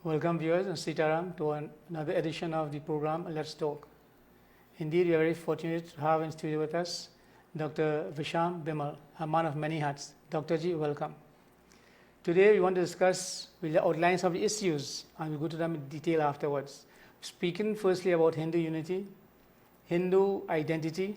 Welcome viewers and Sitaram to another edition of the program Let's Talk. Indeed, we are very fortunate to have in studio with us Dr. Visham Bhimull, a man of many hats. Dr. Ji, welcome. Today we want to discuss, we'll outline some of the issues and we'll go to them in detail afterwards. Speaking firstly about Hindu unity, Hindu identity,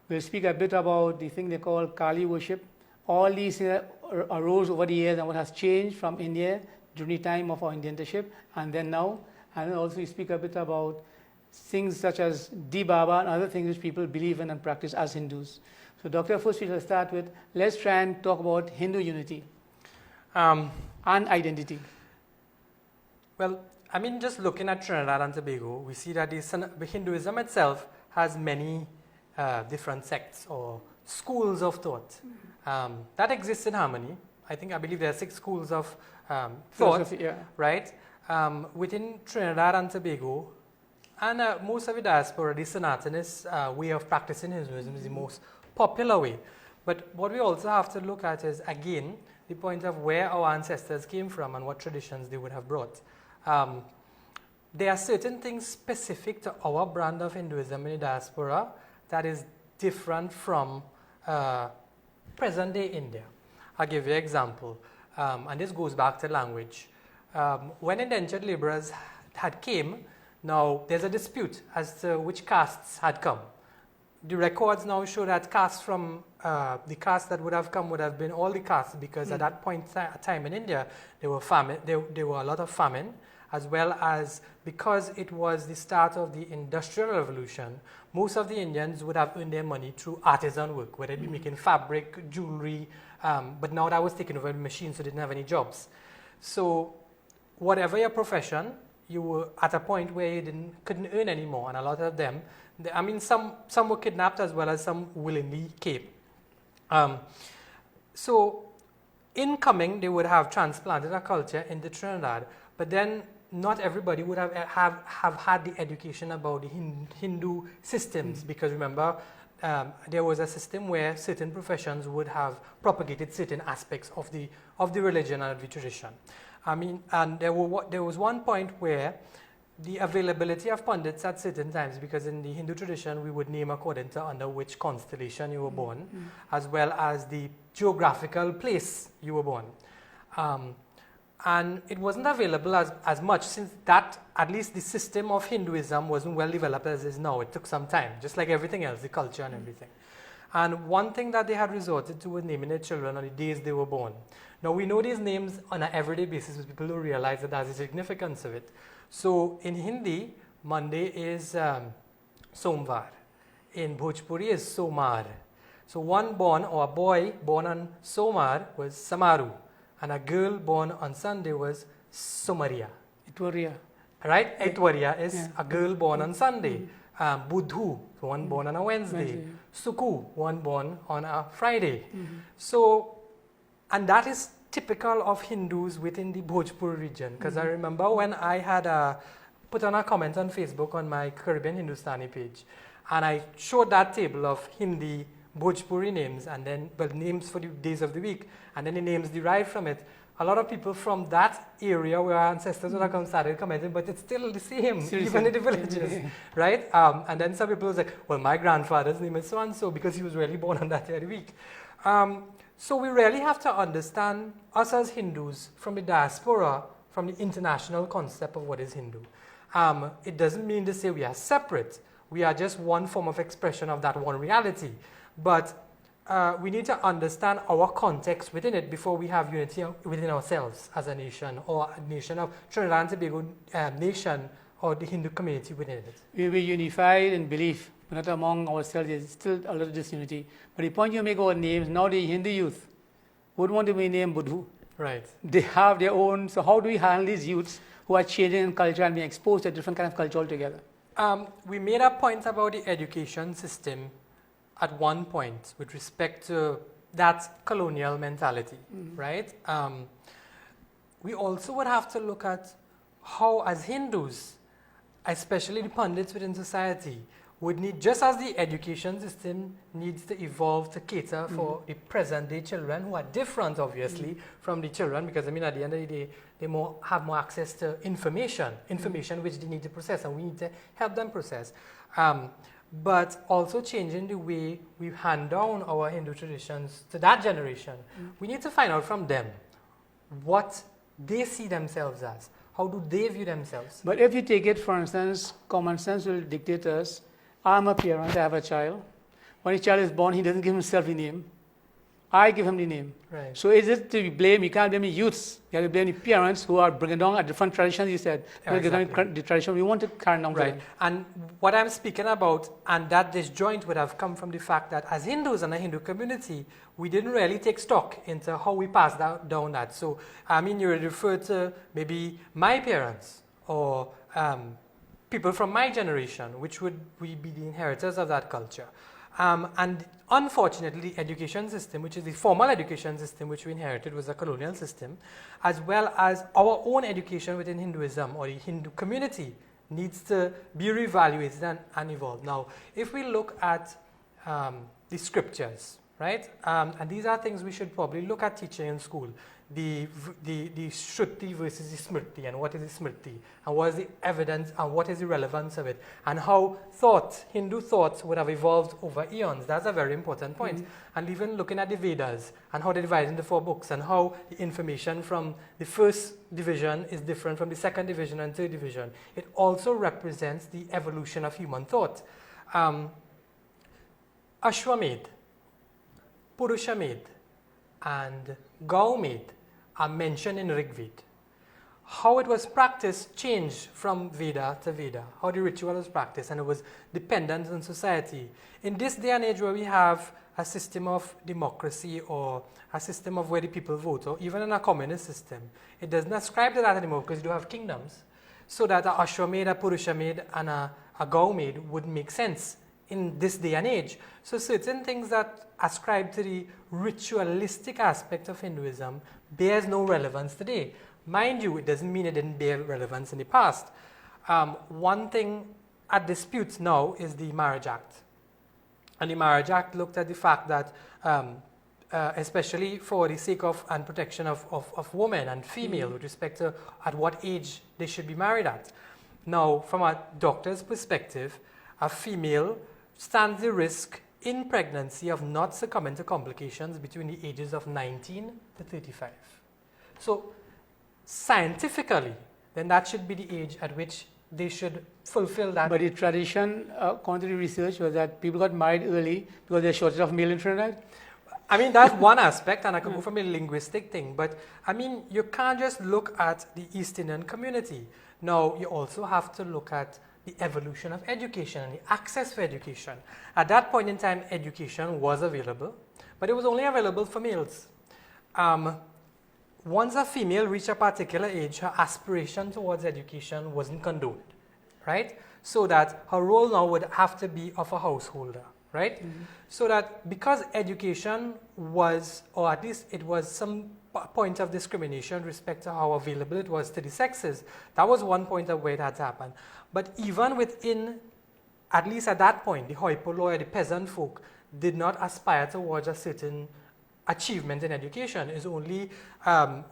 we'll speak a bit about the thing they call Kali worship. All these arose over the years and what has changed from India during the time of our Indianship and then now. And then also we speak a bit about things such as Di Baba and other things which people believe in and practice as Hindus. So Doctor, first we shall start with, let's try and talk about Hindu unity and identity. Well, I mean, just looking at Trinidad and Tobago, we see that the Hinduism itself has many different sects or schools of thought that exist in harmony. I believe there are 6 schools of thought, right? Within Trinidad and Tobago, and most of the diaspora, the Sanatanist way of practicing Hinduism is the most popular way. But what we also have to look at is, again, the point of where our ancestors came from and what traditions they would have brought. There are certain things specific to our brand of Hinduism in the diaspora that is different from present-day India. I'll give you an example, and this goes back to language. When indentured laborers had came, now there's a dispute as to which castes had come. The records now show that castes from the caste that would have come would have been all the castes, because at that point in time in India there were a lot of famine, as well as because it was the start of the Industrial Revolution, most of the Indians would have earned their money through artisan work, whether it be making fabric, jewelry, but now that was taken over by machines, so they didn't have any jobs. So whatever your profession, you were at a point where you couldn't earn anymore, and a lot of them, some were kidnapped as well as some willingly came. So in coming, they would have transplanted a culture into Trinidad, but then not everybody would have had the education about the Hindu systems, because remember, there was a system where certain professions would have propagated certain aspects of the religion and of the tradition. And there was one point where the availability of pundits at certain times, because in the Hindu tradition we would name according to under which constellation you were born, as well as the geographical place you were born. And it wasn't available as much, since that, at least the system of Hinduism wasn't well developed as it is now. It took some time, just like everything else, the culture and everything. And one thing that they had resorted to was naming their children on the days they were born. Now we know these names on an everyday basis, but people don't realize that there's a significance of it. So in Hindi, Monday is Somvar. In Bhojpuri is Somar. So one born, or a boy born on Somar, was Samaru. And a girl born on Sunday was Somaria. Itwaria. Right? Itwaria is a girl born on Sunday. Budhu, one born on a Wednesday. Suku, one born on a Friday. So, and that is typical of Hindus within the Bhojpuri region. Because I remember when I had put on a comment on Facebook on my Caribbean Hindustani page, and I showed that table of Hindi Bhojpuri names, and then names for the days of the week, and then the names derived from it. A lot of people from that area where our ancestors would have come started commenting, but it's still the same, even in the villages, right? And then some people was like, well, my grandfather's name is so-and-so because he was really born on that day of the week. So we really have to understand us as Hindus from the diaspora, from the international concept of what is Hindu. It doesn't mean to say we are separate. We are just one form of expression of that one reality. But we need to understand our context within it before we have unity within ourselves as a nation, or a nation of Trinidad and Tobago nation, or the Hindu community within it. We will be unified in belief, but not among ourselves. There's still a lot of disunity. But the point you make about names, now the Hindu youth would want to be named Budhu. Right. They have their own. So how do we handle these youths who are changing in culture and being exposed to a different kind of culture altogether? We made a point about the education system at one point with respect to that colonial mentality, right? We also would have to look at how, as Hindus, especially the pundits within society, would need, just as the education system needs to evolve to cater for the present day children who are different, obviously, from the children, because I mean, at the end of the day, they have more access to information which they need to process, and we need to help them process. But also changing the way we hand down our Hindu traditions to that generation. We need to find out from them what they see themselves as. How do they view themselves? But if you take it, for instance, common sense will dictate us. I'm a parent, I have a child. When a child is born, he doesn't give himself the name. I give him the name. Right. So is it to be blamed? You can't blame the youths. You have to blame the parents who are bringing down a different tradition, you said. Exactly. The tradition we want to carry down. Right. And what I'm speaking about, and that disjoint would have come from the fact that as Hindus and a Hindu community, we didn't really take stock into how we passed down that. So, I mean, you refer to maybe my parents or people from my generation, which would we be the inheritors of that culture. And unfortunately, the education system, which is the formal education system which we inherited, was a colonial system, as well as our own education within Hinduism or the Hindu community needs to be reevaluated and evolved. Now, if we look at the scriptures, right, and these are things we should probably look at teaching in school, the Shruti versus the Smriti, and what is the Smriti, and what is the evidence, and what is the relevance of it, and how Hindu thoughts would have evolved over eons. That's a very important point. And even looking at the Vedas, and how they divide into 4 books, and how the information from the first division is different from the second division and third division. It also represents the evolution of human thought. Ashwamedh, Purushamedh, and Gaumedh are mentioned in Rig Veda. How it was practiced changed from Veda to Veda, how the ritual was practiced, and it was dependent on society. In this day and age where we have a system of democracy or a system of where the people vote, or even in a communist system, it does not ascribe to that anymore because you do have kingdoms. So that a Ashwamedh, a Purushamedh, and a Gaumedh would make sense in this day and age. So certain things that ascribe to the ritualistic aspect of Hinduism bears no relevance today. Mind you, it doesn't mean it didn't bear relevance in the past. One thing at dispute now is the Marriage Act. And the Marriage Act looked at the fact that, especially for the sake of and protection of women and female with respect to at what age they should be married at. Now, from a doctor's perspective, a female stands the risk in pregnancy of not succumbing to complications between the ages of 19 to 35. So, scientifically, then that should be the age at which they should fulfill that. But the tradition, according to the research, was that people got married early because there's shortage of male in Trinidad. I mean, that's one aspect, and I could go from a linguistic thing, but I mean, you can't just look at the East Indian community. Now, you also have to look at the evolution of education and the access for education. At that point in time, education was available, but it was only available for males. Once a female reached a particular age, her aspiration towards education wasn't condoned, right? So that her role now would have to be of a householder, right? So that because education was, or at least it was some point of discrimination with respect to how available it was to the sexes, that was one point of where it had to happen. But even within, at least at that point, the hoi polloi, the peasant folk, did not aspire towards a certain achievement in education. Is only,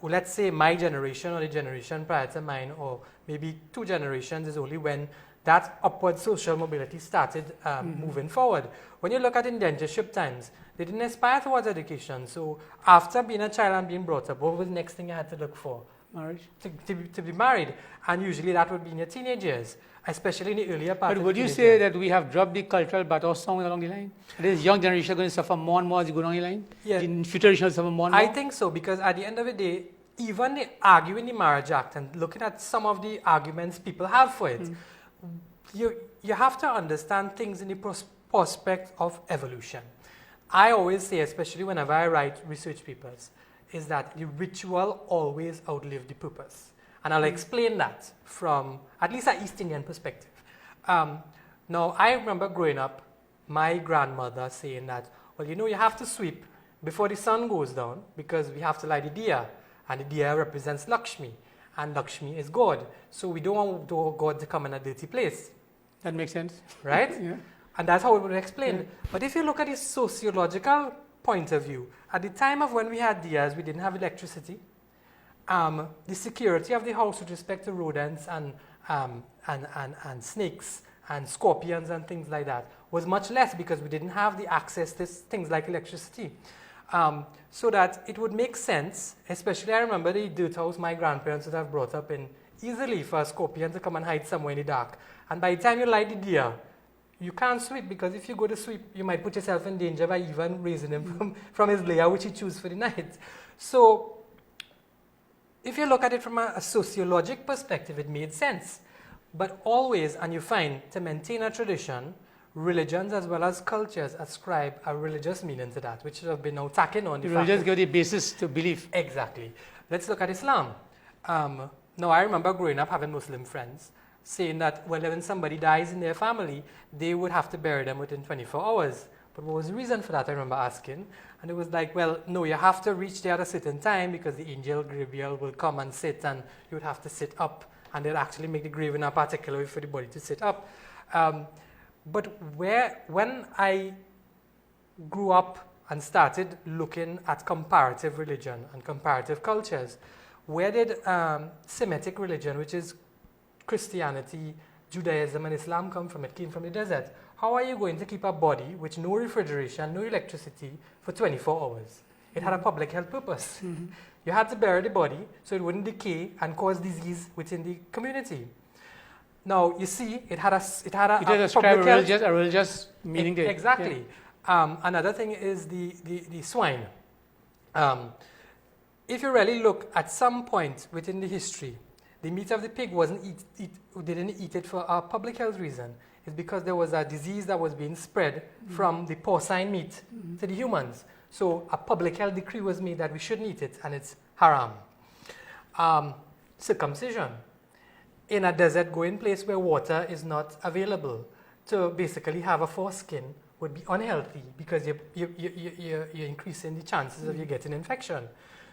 let's say, my generation or the generation prior to mine, or maybe 2 generations, is only when that upward social mobility started moving forward. When you look at indentureship times, they didn't aspire towards education. So after being a child and being brought up, what was the next thing you had to look for? Marriage. To be married. And usually that would be in your teenage years, especially in the earlier part. But would you say that we have dropped the cultural baton somewhere along the line? This young generation is going to suffer more and more as you go down the line? Yeah. The future generation will suffer more and more? I think so, because at the end of the day, even arguing the Marriage Act and looking at some of the arguments people have for it, you have to understand things in the prospect of evolution. I always say, especially whenever I write research papers, is that the ritual always outlived the purpose. And I'll explain that from at least an East Indian perspective. Now, I remember growing up, my grandmother saying that, well, you know, you have to sweep before the sun goes down because we have to light the diya. And the diya represents Lakshmi. And Lakshmi is God. So we don't want God to come in a dirty place. That makes sense. Right? Yeah. And that's how it would explain. But if you look at the sociological point of view, at the time of when we had diyas, we didn't have electricity. The security of the house with respect to rodents and snakes and scorpions and things like that was much less because we didn't have the access to things like electricity. So that it would make sense, especially I remember the dirt house my grandparents would have brought up in, easily for a scorpion to come and hide somewhere in the dark. And by the time you light the diya, you can't sweep, because if you go to sweep, you might put yourself in danger by even raising him from his lair, which he chose for the night. So if you look at it from a sociologic perspective, it made sense. But always, and you find, to maintain a tradition, religions as well as cultures ascribe a religious meaning to that, which have been now tacking on the fact. Religions give the basis to belief. Exactly. Let's look at Islam. Now, I remember growing up having Muslim friends saying that when somebody dies in their family, they would have to bury them within 24 hours. But what was the reason for that, I remember asking? And it was like, well, no, you have to reach there at a certain time because the angel Gabriel will come and sit, and you would have to sit up, and they'll actually make the grave in a particular way for the body to sit up. But when I grew up and started looking at comparative religion and comparative cultures, where did Semitic religion, which is Christianity, Judaism, and Islam come from? It came from the desert. How are you going to keep a body with no refrigeration, no electricity for 24 hours? It had a public health purpose. You had to bury the body so it wouldn't decay and cause disease within the community. Now, you see, it had a religious meaning there. Exactly. Yeah. Another thing is the swine. If you really look at some point within the history, the meat of the pig they didn't eat it for a public health reason. It's because there was a disease that was being spread from the porcine meat to the humans. So a public health decree was made that we shouldn't eat it, and it's haram. Circumcision. In a desert-going place where water is not available, to basically have a foreskin would be unhealthy because you're increasing the chances of you getting infection.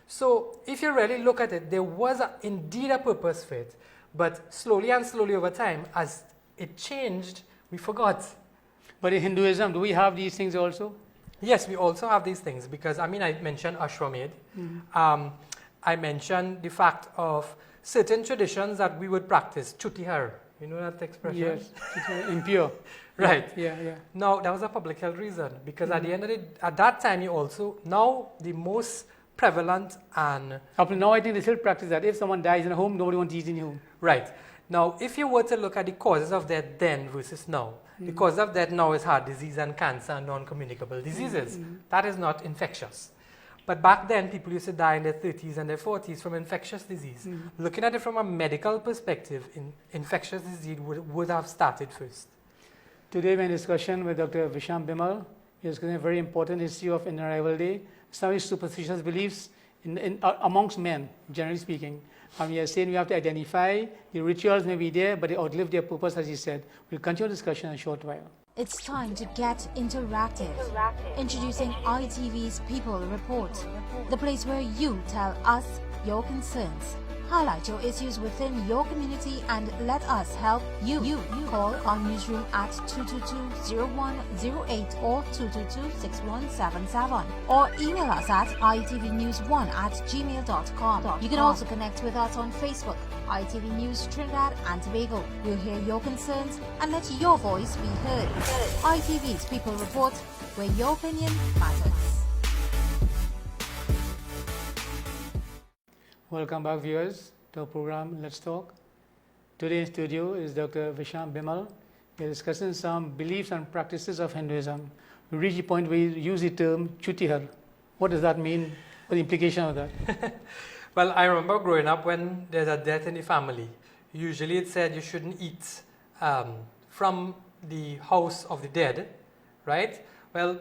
So if you really look at it, there was indeed a purpose for it, but slowly and slowly over time, as it changed, we forgot. But in Hinduism, do we have these things also? Yes, we also have these things because, I mentioned Ashwamedh. I mentioned the fact of certain traditions that we would practice, chutihar. You know that expression? Yes, impure. Right. Yeah. Now, that was a public health reason because at the end of at that time, now the most prevalent and... Up to now, I think they still practice that. If someone dies in a home, nobody wants to eat in the home. Right. Now, if you were to look at the causes of death then versus now, the cause of death now is heart disease and cancer and non-communicable diseases. That is not infectious. But back then, people used to die in their 30s and their 40s from infectious disease. Looking at it from a medical perspective, infectious disease would have started first. Today, we're in discussion with Dr. Visham Bhimull. He's discussing a very important issue of Indian Arrival Day, some superstitious beliefs amongst men, generally speaking. We are saying we have to identify the rituals may be there, but they outlive their purpose, as he said. We'll continue discussion in a short while. It's time to get interactive. Introducing ITV's People Report, the place where you tell us your concerns. Highlight your issues within your community and let us help you. Call our newsroom at 222-0108 or 222-6177 or email us at itvnews1@gmail.com. You can also connect with us on Facebook, ITV News Trinidad and Tobago. We'll hear your concerns and let your voice be heard. ITV's People Report, where your opinion matters. Welcome back, viewers, to our program Let's Talk. Today in studio is Dr. Visham Bhimull. We are discussing some beliefs and practices of Hinduism. We reach the point where we use the term chutihar. What does that mean? What the implication of that? Well, I remember growing up when there's a death in the family. Usually it said you shouldn't eat from the house of the dead, right? Well,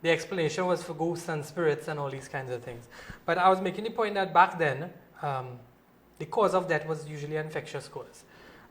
the explanation was for ghosts and spirits and all these kinds of things. But I was making the point that back then, the cause of death was usually an infectious cause.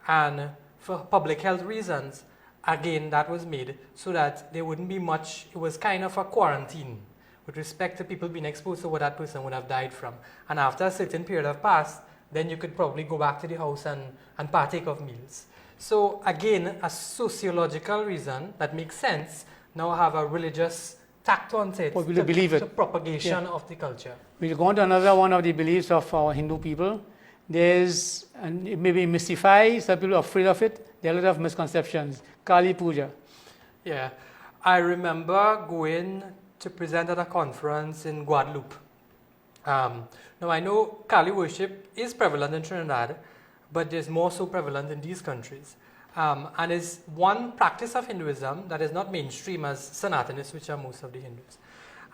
And for public health reasons, again, that was made so that there wouldn't be much, it was kind of a quarantine with respect to people being exposed to what that person would have died from. And after a certain period have passed, then you could probably go back to the house and partake of meals. So again, a sociological reason that makes sense now have a religious tact on it. Or will you believe it? The propagation of the culture. We'll go on to another one of the beliefs of our Hindu people. There's, and it may be mystified, some people are afraid of it. There are a lot of misconceptions. Kali Puja. Yeah, I remember going to present at a conference in Guadeloupe. Now I know Kali worship is prevalent in Trinidad, but it's more so prevalent in these countries. And is one practice of Hinduism that is not mainstream as Sanatanists, which are most of the Hindus.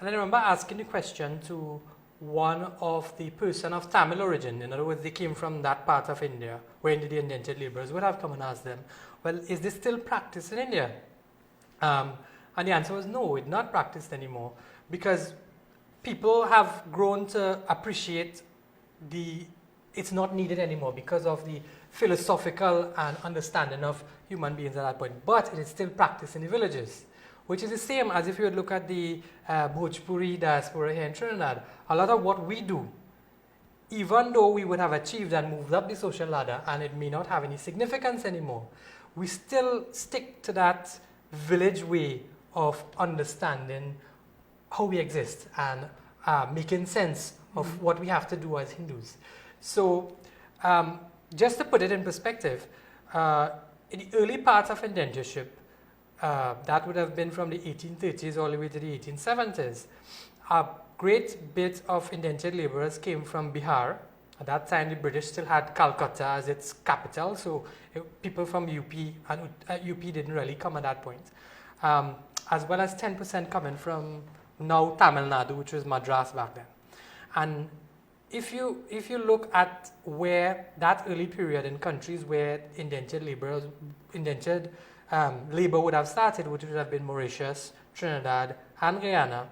And I remember asking the question to one of the person of Tamil origin. In other words, they came from that part of India where the indentured laborers would have come and asked them, well, is this still practiced in India? And the answer was no, it's not practiced anymore, because people have grown to appreciate it's not needed anymore because of the philosophical and understanding of human beings at that point. But it is still practiced in the villages, which is the same as if you would look at the Bhojpuri diaspora here in Trinidad. A lot of what we do, even though we would have achieved and moved up the social ladder and it may not have any significance anymore, we still stick to that village way of understanding how we exist and making sense of what we have to do as Hindus. So just to put it in perspective, in the early parts of indentureship, that would have been from the 1830s all the way to the 1870s, a great bit of indentured laborers came from Bihar. At that time, the British still had Calcutta as its capital, so people from UP and UP didn't really come at that point. As well as 10% coming from now Tamil Nadu, which was Madras back then. And if you look at where that early period in countries where indentured labor would have started, which would have been Mauritius, Trinidad, and Guyana,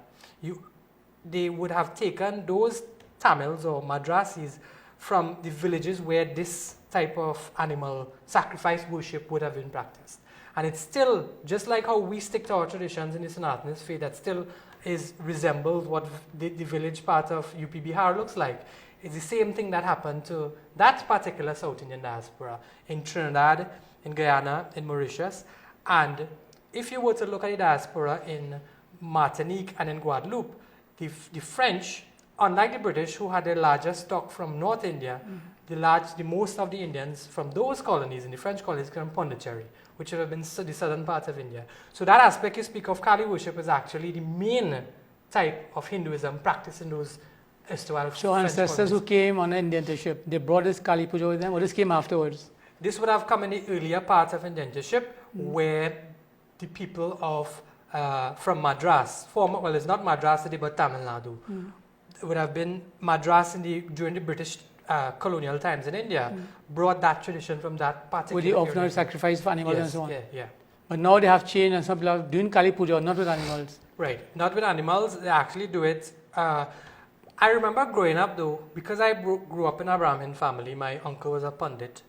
they would have taken those Tamils or Madrasis from the villages where this type of animal sacrifice worship would have been practiced. And it's still, just like how we stick to our traditions in the Sanatanist faith, that still resembles what the village part of UP Bihar looks like. It's the same thing that happened to that particular South Indian diaspora in Trinidad, in Guyana, in Mauritius. And if you were to look at the diaspora in Martinique and in Guadeloupe, the French, unlike the British, who had a larger stock from North India, the most of the Indians from those colonies, in the French colonies, came from Pondicherry, which would have been the southern part of India. So that aspect you speak of, Kali worship, is actually the main type of Hinduism practiced in those erstwhile So French ancestors colonies. who came on indentureship, they brought this Kali Puja with them, or this came afterwards? This would have come in the earlier part of indentureship, where the people of from Madras, well, it's not Madras today, but Tamil Nadu, it would have been Madras during the British colonial times in India, brought that tradition from that particular With the often period. sacrifice for animals Yes, and so on. yeah. But now they have changed and some people are doing Kali Puja, not with animals. Right, not with animals, they actually do it. I remember growing up though, because I grew up in a Brahmin family, my uncle was a Pandit,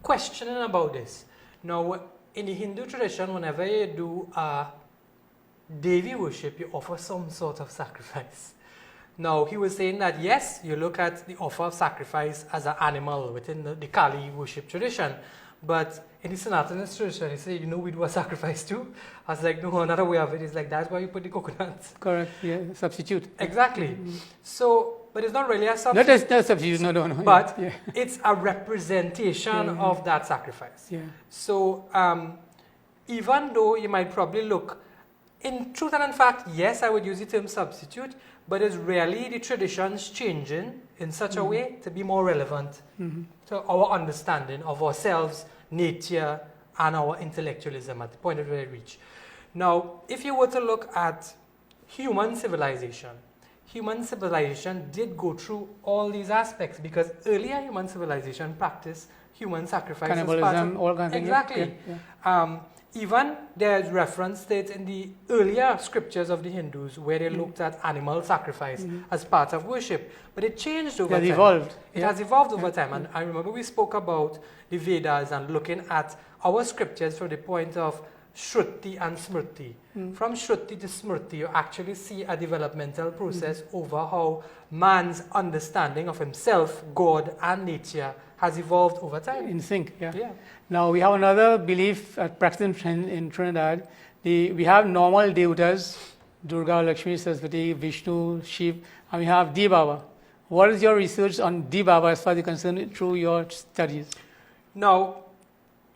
questioning about this. Now, in the Hindu tradition, whenever you do Devi worship, you offer some sort of sacrifice. Now, he was saying that yes, you look at the offer of sacrifice as an animal within the Kali worship tradition, but in the Sanatanist tradition, he said, we do a sacrifice too. I was like, no, another way of it is like, that's why you put the coconut. Correct, yeah, substitute. Exactly. So, but it's not really a substitute. Not a substitute, no. But yeah. it's a representation of that sacrifice. Yeah. So, even though you might probably look, in truth and in fact, yes, I would use the term substitute, but it's really the traditions changing in such a way to be more relevant to our understanding of ourselves, nature, and our intellectualism at the point at where we reach. Now, if you were to look at human civilization did go through all these aspects, because earlier human civilization practiced human sacrifice. Cannibalism, all kinds of things. Exactly. Yeah. Even there's reference to it in the earlier scriptures of the Hindus where they looked at animal sacrifice as part of worship. But it changed over time. It has evolved. It has evolved over time. And I remember we spoke about the Vedas and looking at our scriptures from the point of Shruti and Smriti. From Shruti to Smriti, you actually see a developmental process over how man's understanding of himself, God, and nature has evolved over time. In sync, yeah. Yeah. Now we have another belief practiced in Trinidad. We have normal devatas, Durga, Lakshmi, Saraswati, Vishnu, Shiv, and we have Di Baba. What is your research on Di Baba as far as you're concerned through your studies? Now,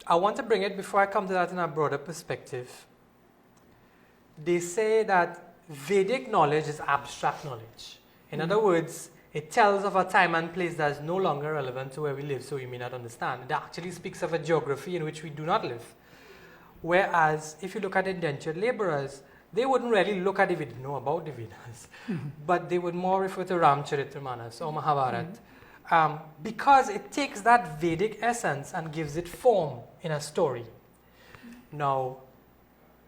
I want to bring it before I come to that in a broader perspective. They say that Vedic knowledge is abstract knowledge. In other words, it tells of a time and place that is no longer relevant to where we live, so we may not understand. It actually speaks of a geography in which we do not live. Whereas, if you look at indentured laborers, they wouldn't really look at if they didn't know about the Vedas, but they would more refer to Ramcharitramanas or Mahabharata, because it takes that Vedic essence and gives it form in a story. Now,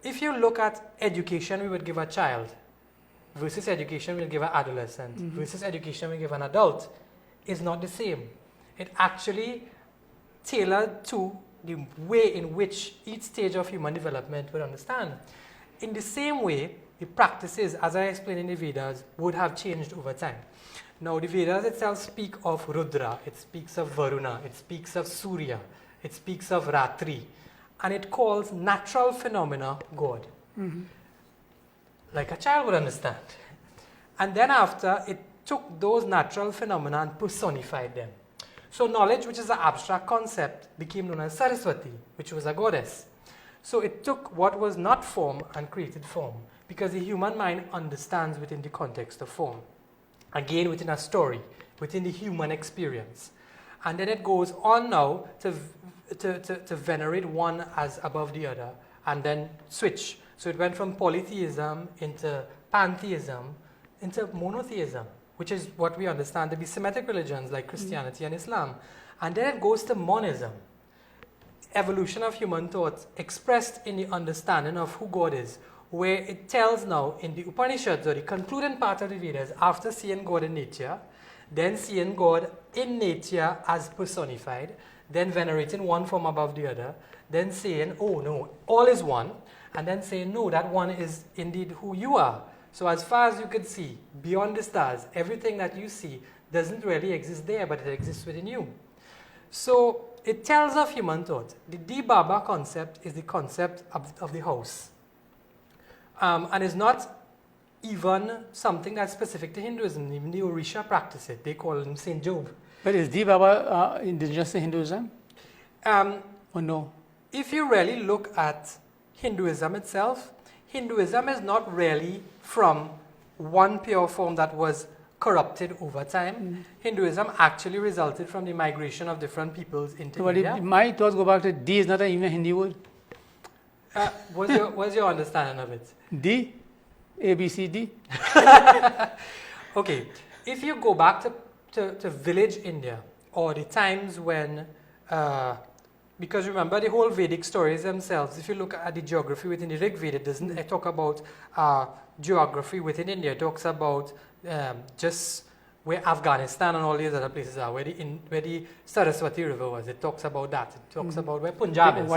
if you look at education we would give a child versus education we'll give an adolescent versus education we give an adult, is not the same. It actually tailored to the way in which each stage of human development would understand. In the same way, the practices, as I explained in the Vedas, would have changed over time. Now, the Vedas itself speak of Rudra, it speaks of Varuna, it speaks of Surya, it speaks of Ratri, and it calls natural phenomena God. Like a child would understand. And then after, it took those natural phenomena and personified them. So knowledge, which is an abstract concept, became known as Saraswati, which was a goddess. So it took what was not form and created form, because the human mind understands within the context of form. Again, within a story, within the human experience. And then it goes on now to venerate one as above the other, and then switch. So it went from polytheism into pantheism, into monotheism, which is what we understand to be Semitic religions like Christianity and Islam. And then it goes to monism. Evolution of human thought expressed in the understanding of who God is, where it tells now in the Upanishads, or the concluding part of the Vedas, after seeing God in nature, then seeing God in nature as personified, then venerating one form above the other, then saying, oh no, all is one, and then saying, no, that one is indeed who you are. So as far as you can see, beyond the stars, everything that you see doesn't really exist there, but it exists within you. So it tells of human thought. The Di Baba concept is the concept of the house. And it's not even something that's specific to Hinduism. Even the Orisha practice it. They call him Saint Job. But is Di Baba indigenous to Hinduism? Or no? If you really look at Hinduism itself, Hinduism is not really from one pure form that was corrupted over time. Hinduism actually resulted from the migration of different peoples into India. My thoughts go back to D is not even a Hindi word. What's your understanding of it? D? A, B, C, D? Okay, if you go back to village India, or the times when, because remember the whole Vedic stories themselves, if you look at the geography within the Rig Veda, it doesn't talk about geography within India, it talks about just where Afghanistan and all these other places are, where the Saraswati River was, it talks about that, it talks about where Punjab is.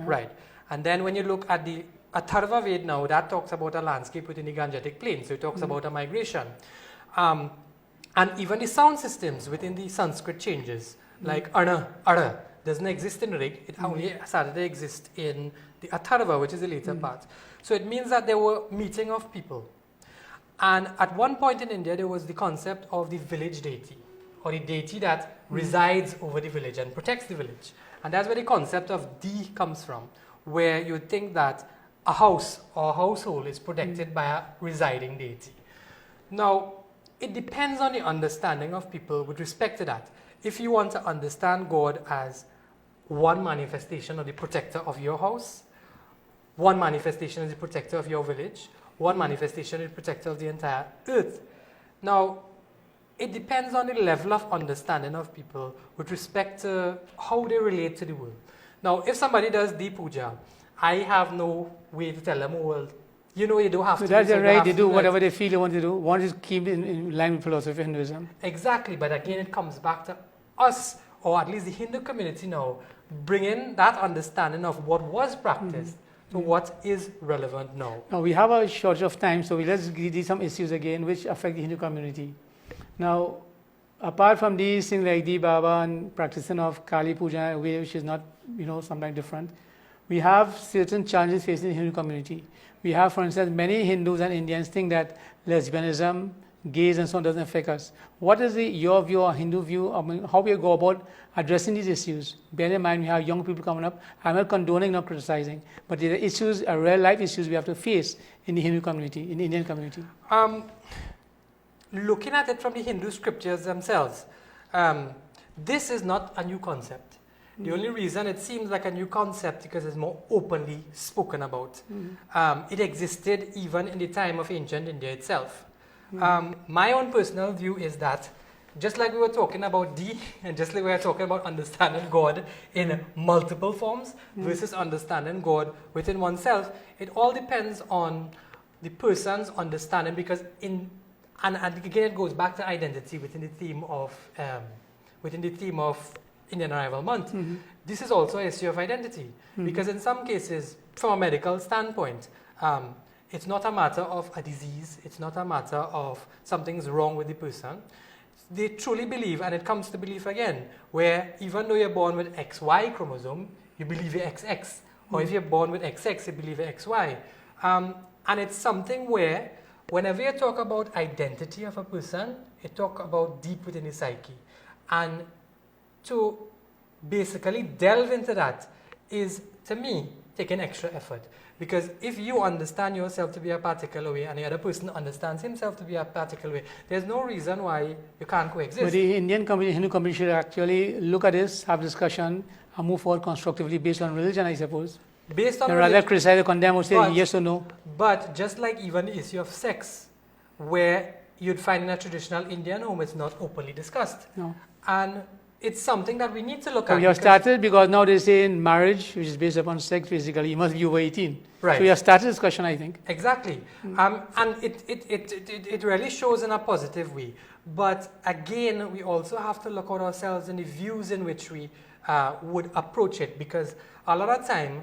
Right. And then when you look at the Atharva Ved now, that talks about a landscape within the Gangetic Plain, so it talks about a migration. And even the sound systems within the Sanskrit changes, like Ana, Ara, doesn't exist in Rig, it only started to exist in the Atharva, which is the later part. So it means that there were meeting of people. And at one point in India, there was the concept of the village deity, or the deity that resides over the village and protects the village. And that's where the concept of Di comes from, where you think that a house or a household is protected by a residing deity. Now, it depends on the understanding of people with respect to that. If you want to understand God as one manifestation of the protector of your house, one manifestation is the protector of your village, one manifestation is the protector of the entire earth. Now, it depends on the level of understanding of people with respect to how they relate to the world. Now, if somebody does Di Puja, I have no way to tell them, oh, well, you know, you don't have to. That's their right, they do whatever they feel they want to do. One is keep in line with philosophy of Hinduism. Exactly, but again, it comes back to us, or at least the Hindu community now, bringing that understanding of what was practiced So what is relevant now? Now, we have a shortage of time, so let's give these some issues again which affect the Hindu community. Now, apart from these things like the Baba and practicing of Kali Puja, which is not, sometimes different, we have certain challenges facing the Hindu community. We have, for instance, many Hindus and Indians think that lesbianism, gays and so on doesn't affect us. What is your view or Hindu view? How we go about addressing these issues? Bear in mind, we have young people coming up. I'm not condoning, not criticizing, but there are issues, real life issues we have to face in the Hindu community, in the Indian community. Looking at it from the Hindu scriptures themselves, this is not a new concept. The only reason it seems like a new concept because it's more openly spoken about. It existed even in the time of ancient India itself. My own personal view is that just like we were talking about and just like we were talking about understanding God in multiple forms versus understanding God within oneself, it all depends on the person's understanding because and again it goes back to identity within the theme of Indian Arrival Month. This is also an issue of identity because in some cases, from a medical standpoint, it's not a matter of a disease, it's not a matter of something's wrong with the person. They truly believe, and it comes to belief again, where even though you're born with XY chromosome, you believe you're XX. Or if you're born with XX, you believe you're XY. And it's something where whenever you talk about identity of a person, you talk about deep within the psyche. And to basically delve into that is, to me, taking extra effort. Because if you understand yourself to be a particular way and the other person understands himself to be a particular way, there's no reason why you can't coexist. But the Indian community, Hindu community should actually look at this, have discussion, and move forward constructively based on religion, I suppose. Based on rather criticize or condemn or say yes or no. But just like even the issue of sex, where you'd find in a traditional Indian home, it's not openly discussed. No. And it's something that we need to look at. We have started because now they say in marriage, which is based upon sex, basically, you must be over 18. Right. So we have started discussion, I think. Exactly. And it really shows in a positive way. But again, we also have to look at ourselves and the views in which we would approach it. Because a lot of time,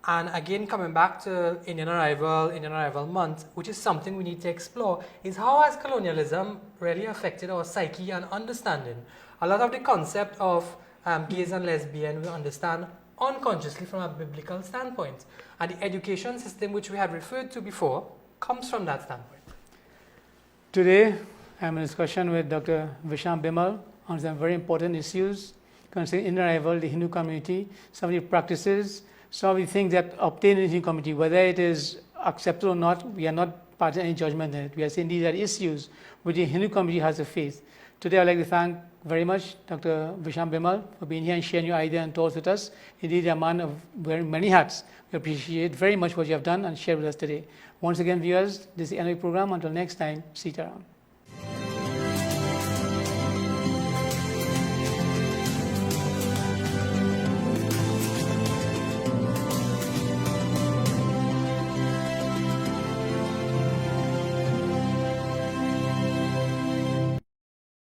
and again coming back to Indian Arrival Month, which is something we need to explore, is how has colonialism really affected our psyche and understanding. A lot of the concept of gays and lesbian we understand unconsciously from a biblical standpoint. And the education system which we have referred to before comes from that standpoint. Today, I'm in discussion with Dr. Visham Bhimull on some very important issues concerning Indian arrival, the Hindu community, some of the practices, some of the things that obtain in the Hindu community, whether it is accepted or not, we are not part of any judgment in it. We are saying these are issues which the Hindu community has to face. Today, I'd like to thank very much Dr. Visham Bhimull for being here and sharing your idea and thoughts with us. Indeed, you're a man of wearing many hats. We appreciate very much what you have done and shared with us today. Once again, viewers, this is the end of the program. Until next time, see you around.